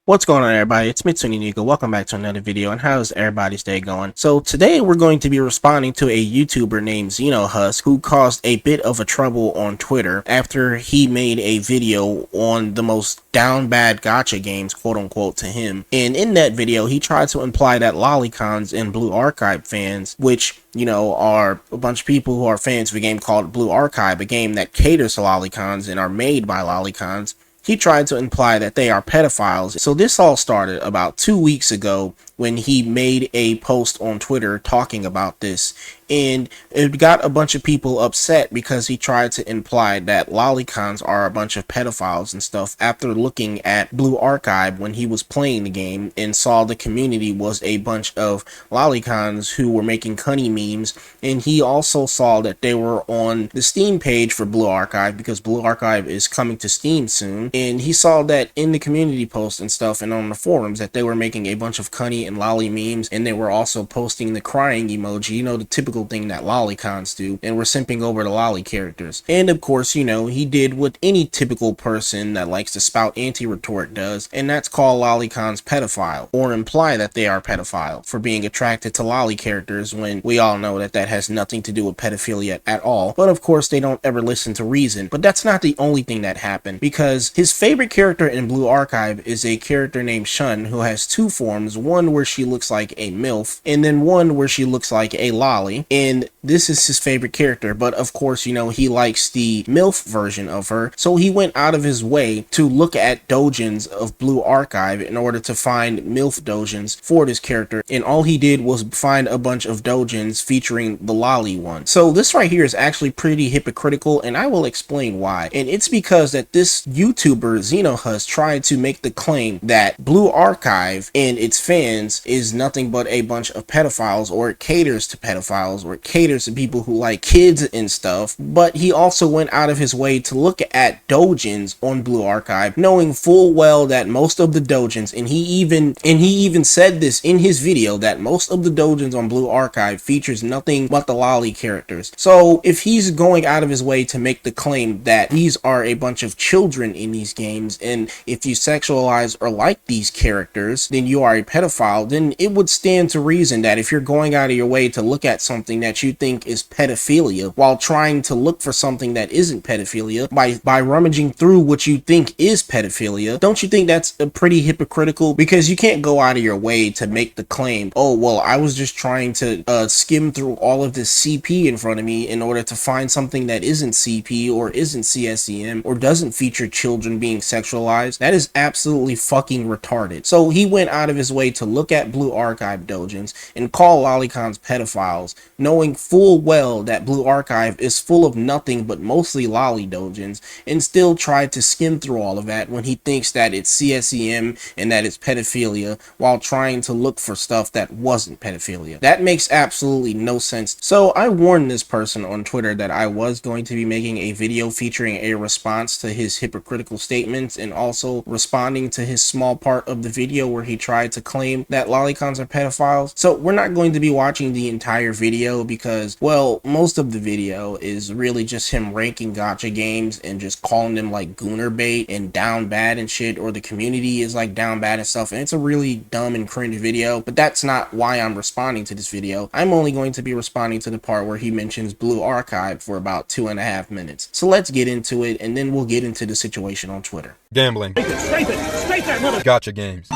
What's going on, everybody? It's Mitsuni Nico. Welcome back to another video, and how's everybody's day going? So today we're going to be responding to a YouTuber named Xinohusk who caused a bit of a trouble on Twitter after he made a video on the most down bad gacha games, quote unquote, to him. And in that video, he tried to imply that lolicons and Blue Archive fans, which are a bunch of people who are fans of a game called Blue Archive, a game that caters to lolicons and are made by lolicons. He tried to imply that they are pedophiles. So this all started about 2 weeks ago when he made a post on Twitter talking about this, and it got a bunch of people upset because he tried to imply that lolicons are a bunch of pedophiles and stuff after looking at Blue Archive when he was playing the game and saw the community was a bunch of lolicons who were making cunny memes. And he also saw that they were on the Steam page for Blue Archive because Blue Archive is coming to Steam soon, and he saw that in the community posts and stuff and on the forums that they were making a bunch of cunny and lolly memes, and they were also posting the crying emoji, the typical thing that lolicons do, and were simping over the lolly characters. And of course, he did what any typical person that likes to spout anti-retort does, and that's call lolicons pedophile, or imply that they are pedophile for being attracted to lolly characters, when we all know that that has nothing to do with pedophilia at all. But of course, they don't ever listen to reason. But that's not the only thing that happened, because his favorite character in Blue Archive is a character named Shun, who has two forms, one where she looks like a MILF, and then one where she looks like a lolly, and this is his favorite character. But of course, he likes the MILF version of her, so he went out of his way to look at dojins of Blue Archive in order to find MILF dojins for this character, and all he did was find a bunch of dojins featuring the lolly one. So this right here is actually pretty hypocritical, and I will explain why. And it's because that this YouTuber Xinohusk tried to make the claim that Blue Archive and its fans is nothing but a bunch of pedophiles, or it caters to pedophiles, or it caters to people who like kids and stuff. But he also went out of his way to look at dojins on Blue Archive, knowing full well that most of the dojins, and he even said this in his video, that most of the dojins on Blue Archive features nothing but the lolly characters. So if he's going out of his way to make the claim that these are a bunch of children in these games, and if you sexualize or like these characters, then you are a pedophile, then it would stand to reason that if you're going out of your way to look at something that you think is pedophilia while trying to look for something that isn't pedophilia by rummaging through what you think is pedophilia, don't you think that's pretty hypocritical? Because you can't go out of your way to make the claim, oh well, I was just trying to skim through all of this CP in front of me in order to find something that isn't CP or isn't CSEM or doesn't feature children being sexualized. That is absolutely fucking retarded. So he went out of his way to look at Blue Archive dojins and call lolicons pedophiles, knowing full well that Blue Archive is full of nothing but mostly lolly dojins, and still tried to skim through all of that when he thinks that it's CSEM and that it's pedophilia, while trying to look for stuff that wasn't pedophilia. That makes absolutely no sense. So I warned this person on Twitter that I was going to be making a video featuring a response to his hypocritical statements, and also responding to his small part of the video where he tried to claim that lolicons are pedophiles. So we're not going to be watching the entire video because, well, most of the video is really just him ranking gacha games and just calling them like gooner bait and down bad and shit, or the community is like down bad and stuff, and it's a really dumb and cringe video. But that's not why I'm responding to this video. I'm only going to be responding to the part where he mentions Blue Archive for about 2.5 minutes. So let's get into it, and then we'll get into the situation on Twitter. Gambling. Gacha games.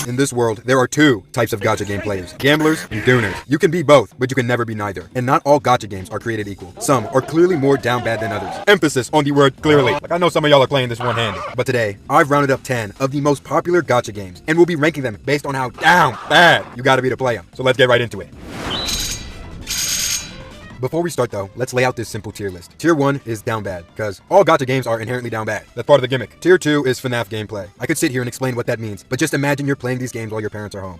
In this world, there are two types of gacha game players: gamblers and gooners. You can be both, but you can never be neither. And not all gacha games are created equal. Some are clearly more down bad than others. Emphasis on the word clearly. Like, I know some of y'all are playing this one-handed. But today, I've rounded up 10 of the most popular gacha games, and we'll be ranking them based on how down bad you gotta be to play them. So let's get right into it. Before we start though, let's lay out this simple tier list. Tier 1 is down bad, because all gacha games are inherently down bad. That's part of the gimmick. Tier 2 is FNAF gameplay. I could sit here and explain what that means, but just imagine you're playing these games while your parents are home.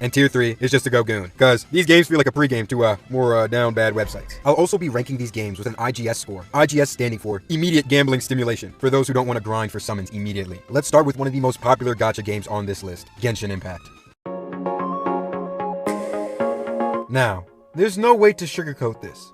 And tier 3 is just a go goon, because these games feel like a pregame to more down bad websites. I'll also be ranking these games with an IGS score. IGS standing for immediate gambling stimulation, for those who don't want to grind for summons immediately. Let's start with one of the most popular gacha games on this list, Genshin Impact. Now, there's no way to sugarcoat this.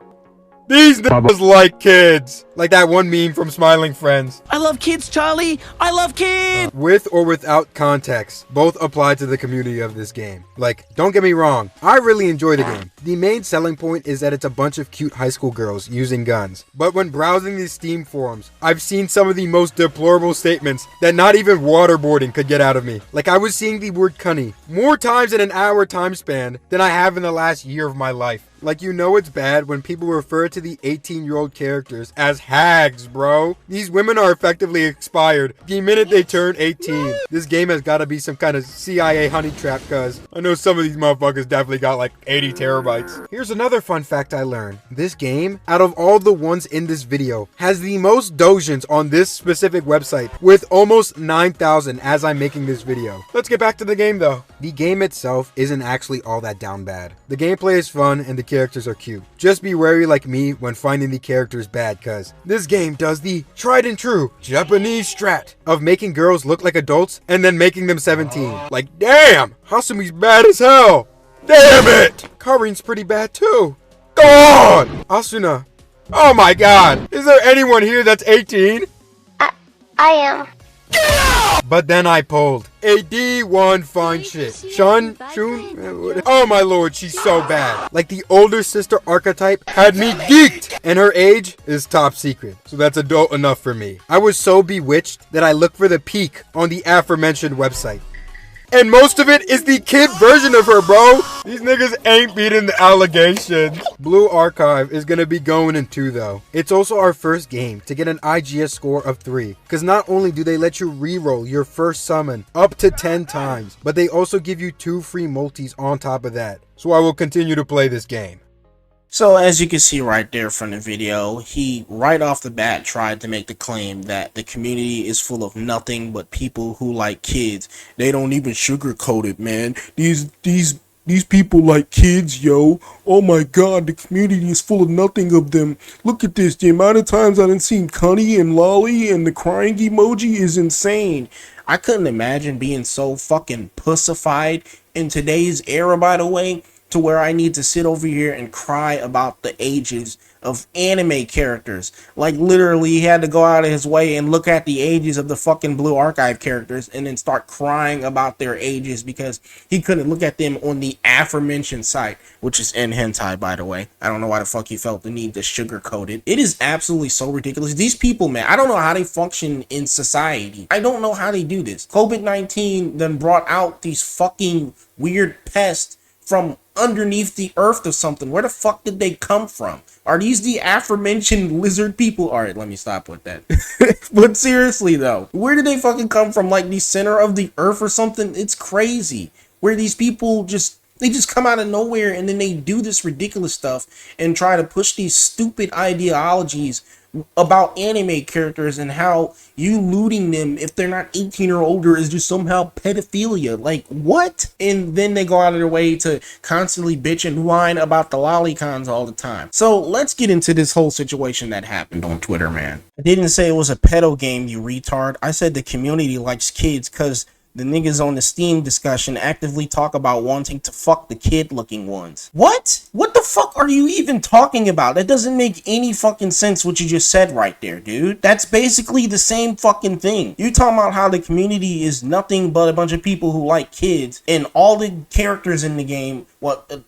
These niggas like kids. Like that one meme from Smiling Friends. I love kids, Charlie. I love kids. With or without context, both apply to the community of this game. Like, don't get me wrong, I really enjoy the game. The main selling point is that it's a bunch of cute high school girls using guns. But when browsing these Steam forums, I've seen some of the most deplorable statements that not even waterboarding could get out of me. Like, I was seeing the word cunny more times in an hour time span than I have in the last year of my life. Like, you know it's bad when people refer to the 18-year-old characters as hags, bro. These women are effectively expired the minute they turn 18. This game has got to be some kind of CIA honey trap, cuz I know some of these motherfuckers definitely got like 80 terabytes. Here's another fun fact I learned. This game, out of all the ones in this video, has the most dojins on this specific website, with almost 9,000 as I'm making this video. Let's get back to the game though. The game itself isn't actually all that down bad. The gameplay is fun and the characters are cute. Just be wary like me when finding the characters bad, cuz this game does the tried and true Japanese strat of making girls look like adults and then making them 17. Like, damn, Hasumi's bad as hell. Damn it! Karin's pretty bad too. God! Asuna. Oh my god. Is there anyone here that's 18? I am. But then I pulled a D1 fine shit. Shun? Oh my lord, she's so bad. Like the older sister archetype had me geeked. And her age is top secret. So that's adult enough for me. I was so bewitched that I looked for the peak on the aforementioned website. And most of it is the kid version of her, bro. These niggas ain't beating the allegations. Blue Archive is gonna be going in 2 though. It's also our first game to get an IGS score of 3. Cause not only do they let you reroll your first summon up to 10 times, but they also give you 2 free multis on top of that. So I will continue to play this game. So as you can see right there from the video, he right off the bat tried to make the claim that the community is full of nothing but people who like kids. They don't even sugarcoat it, man. These people like kids, yo. Oh my god, the community is full of nothing of them. Look at this. The amount of times I done seen Cunny and Loli and the crying emoji is insane. I couldn't imagine being so fucking pussified in today's era, by the way, to where I need to sit over here and cry about the ages of anime characters. Like, literally, he had to go out of his way and look at the ages of the fucking Blue Archive characters and then start crying about their ages because he couldn't look at them on the aforementioned site, which is in hentai, by the way. I don't know why the fuck he felt the need to sugarcoat it. It is absolutely so ridiculous. These people, man, I don't know how they function in society. I don't know how they do this. COVID-19 then brought out these fucking weird pests from underneath the earth or something. Where the fuck did they come from? Are these the aforementioned lizard people? All right, let me stop with that. But seriously though, where did they fucking come from? Like the center of the earth or something? It's crazy. Where these people they just come out of nowhere and then they do this ridiculous stuff and try to push these stupid ideologies about anime characters and how you looting them if they're not 18 or older is just somehow pedophilia. Like, what? And then they go out of their way to constantly bitch and whine about the lolicons all the time. So let's get into this whole situation that happened on Twitter, man. I didn't say it was a pedo game, you retard. I said the community likes kids because the niggas on the Steam discussion actively talk about wanting to fuck the kid-looking ones. What? What the fuck are you even talking about? That doesn't make any fucking sense what you just said right there, dude. That's basically the same fucking thing. You talking about how the community is nothing but a bunch of people who like kids, and all the characters in the game,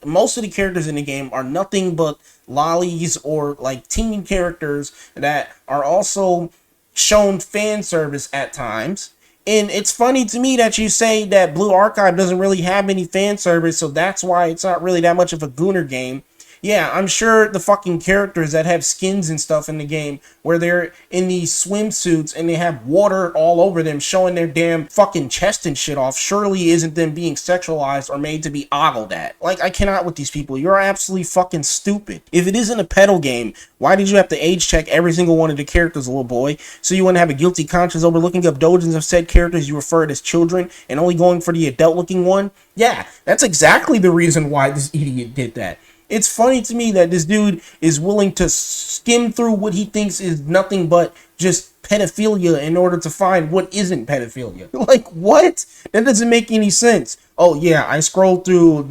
most of the characters in the game are nothing but lolis or like teen characters that are also shown fan service at times. And it's funny to me that you say that Blue Archive doesn't really have any fan service, so that's why it's not really that much of a gooner game. Yeah, I'm sure the fucking characters that have skins and stuff in the game where they're in these swimsuits and they have water all over them showing their damn fucking chest and shit off surely isn't them being sexualized or made to be ogled at. Like, I cannot with these people. You're absolutely fucking stupid. If it isn't a pedal game, why did you have to age check every single one of the characters, little boy? So you wouldn't have a guilty conscience over looking up dojins of said characters you referred as children and only going for the adult looking one? Yeah, that's exactly the reason why this idiot did that. It's funny to me that this dude is willing to skim through what he thinks is nothing but just pedophilia in order to find what isn't pedophilia. Like, what? That doesn't make any sense. Oh yeah, I scrolled through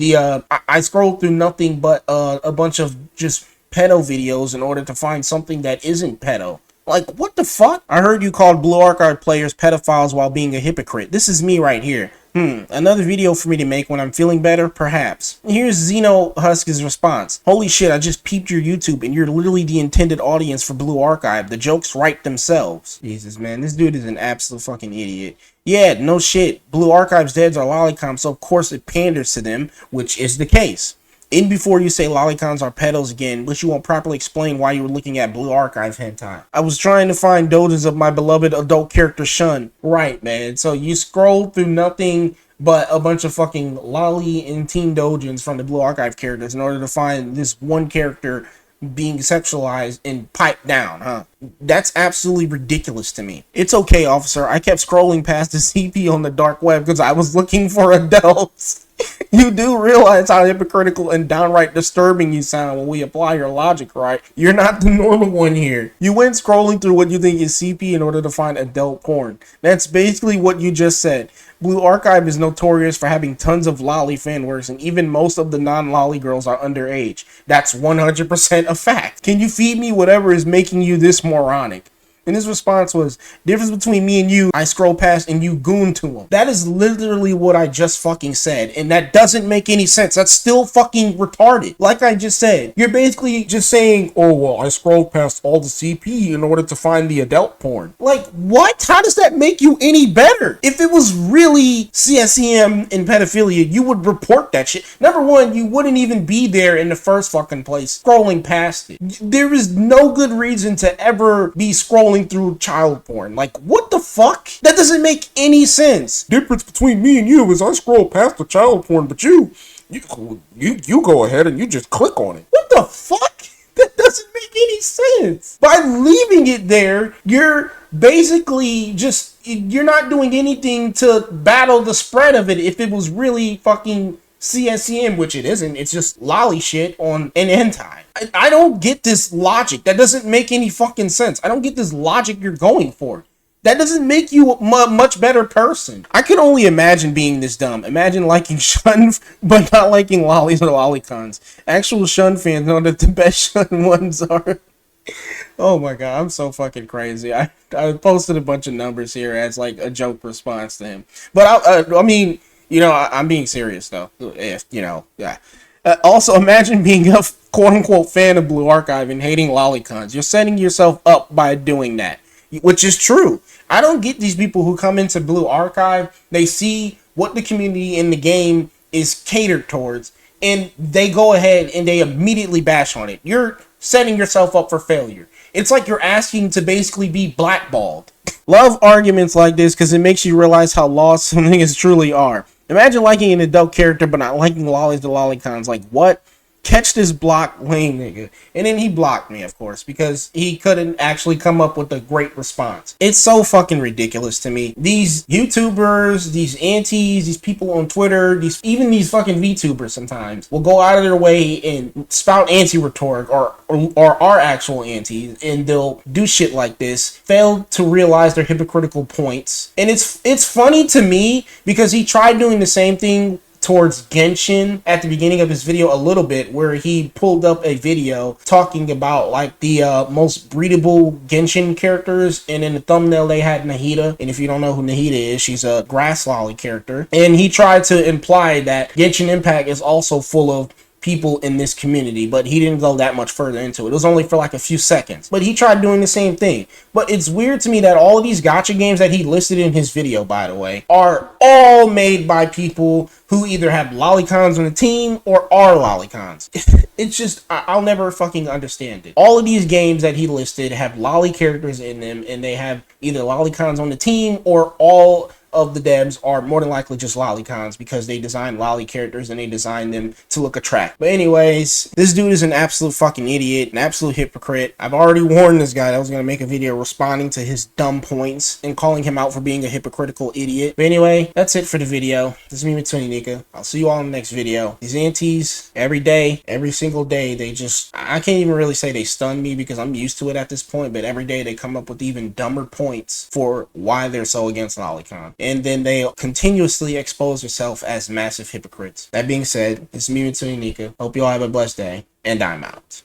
nothing but a bunch of just pedo videos in order to find something that isn't pedo. Like, what the fuck? I heard you called Blue Archive players pedophiles while being a hypocrite. This is me right here. Another video for me to make when I'm feeling better? Perhaps. Here's Xinohusk's response. Holy shit, I just peeped your YouTube and you're literally the intended audience for Blue Archive. The jokes write themselves. Jesus, man, this dude is an absolute fucking idiot. Yeah, no shit. Blue Archive's deads are lolicons, so of course it panders to them, which is the case. In before you say lolicons are pedos again, but you won't properly explain why you were looking at Blue Archive hentai. I was trying to find doujins of my beloved adult character Shun. Right, man. So you scroll through nothing but a bunch of fucking Loli and teen doujins from the Blue Archive characters in order to find this one character being sexualized and piped down, huh? That's absolutely ridiculous to me. It's okay, officer. I kept scrolling past the CP on the dark web because I was looking for adults. You do realize how hypocritical and downright disturbing you sound when we apply your logic, right? You're not the normal one here. You went scrolling through what you think is CP in order to find adult porn. That's basically what you just said. Blue Archive is notorious for having tons of loli fanworks, and even most of the non-loli girls are underage. That's 100% a fact. Can you feed me whatever is making you this moronic? And his response was, difference between me and you, I scroll past and you goon to him. That is literally what I just fucking said. And that doesn't make any sense. That's still fucking retarded. Like I just said, you're basically just saying, oh, well, I scrolled past all the CP in order to find the adult porn. Like, what? How does that make you any better? If it was really CSEM and pedophilia, you would report that shit. Number one, you wouldn't even be there in the first fucking place, scrolling past it. There is no good reason to ever be scrolling through child porn. Like, what the fuck? That doesn't make any sense. Difference between me and you is I scroll past the child porn, but you go ahead and you just click on it. What the fuck? That doesn't make any sense. By leaving it there, you're basically just, you're not doing anything to battle the spread of it if it was really fucking CSCM, which it isn't. It's just loli shit on an hentai. I don't get this logic. That doesn't make any fucking sense. I don't get this logic you're going for. That doesn't make you a much better person. I can only imagine being this dumb. Imagine liking Shun, but not liking lolis or lolicons. Actual Shun fans know that the best Shun ones are... Oh my god, I'm so fucking crazy. I posted a bunch of numbers here as like a joke response to him. But I mean... You know, I'm being serious though. If you know, yeah. Also, imagine being a quote-unquote fan of Blue Archive and hating lolicons. You're setting yourself up by doing that, which is true. I don't get these people who come into Blue Archive. They see what the community in the game is catered towards, and they go ahead and they immediately bash on it. You're setting yourself up for failure. It's like you're asking to basically be blackballed. Love arguments like this because it makes you realize how lost some niggas truly are. Imagine liking an adult character but not liking lolis to lolicons. Like, what? Catch this block lame nigga. And then he blocked me, of course, because he couldn't actually come up with a great response. It's so fucking ridiculous to me. These YouTubers, these antis, these people on Twitter, even these fucking VTubers sometimes will go out of their way and spout anti-rhetoric or are actual antis, and they'll do shit like this, fail to realize their hypocritical points. And it's funny to me because he tried doing the same thing towards Genshin at the beginning of his video a little bit, where he pulled up a video talking about like the most breedable Genshin characters, and in the thumbnail they had Nahida, and if you don't know who Nahida is, she's a grass loli character, and he tried to imply that Genshin Impact is also full of people in this community, but he didn't go that much further into it. It was only for like a few seconds, but he tried doing the same thing. But it's weird to me that all of these gacha games that he listed in his video, by the way, are all made by people who either have lolicons on the team or are lolicons. It's just, I'll never fucking understand it. All of these games that he listed have loli characters in them, and they have either lolicons on the team, or all of the devs are more than likely just lolicons because they design loli characters and they design them to look attractive. But anyways, this dude is an absolute fucking idiot, an absolute hypocrite. I've already warned this guy that I was going to make a video responding to his dumb points and calling him out for being a hypocritical idiot. But anyway, that's it for the video. This is me, Mitsuni Nika. I'll see you all in the next video. These antis, every day, every single day, they just, I can't even really say they stun me because I'm used to it at this point, but every day they come up with even dumber points for why they're so against lolicon. And then they continuously expose themselves as massive hypocrites. That being said, this is me, Mitsuni Nika. Hope you all have a blessed day, and I'm out.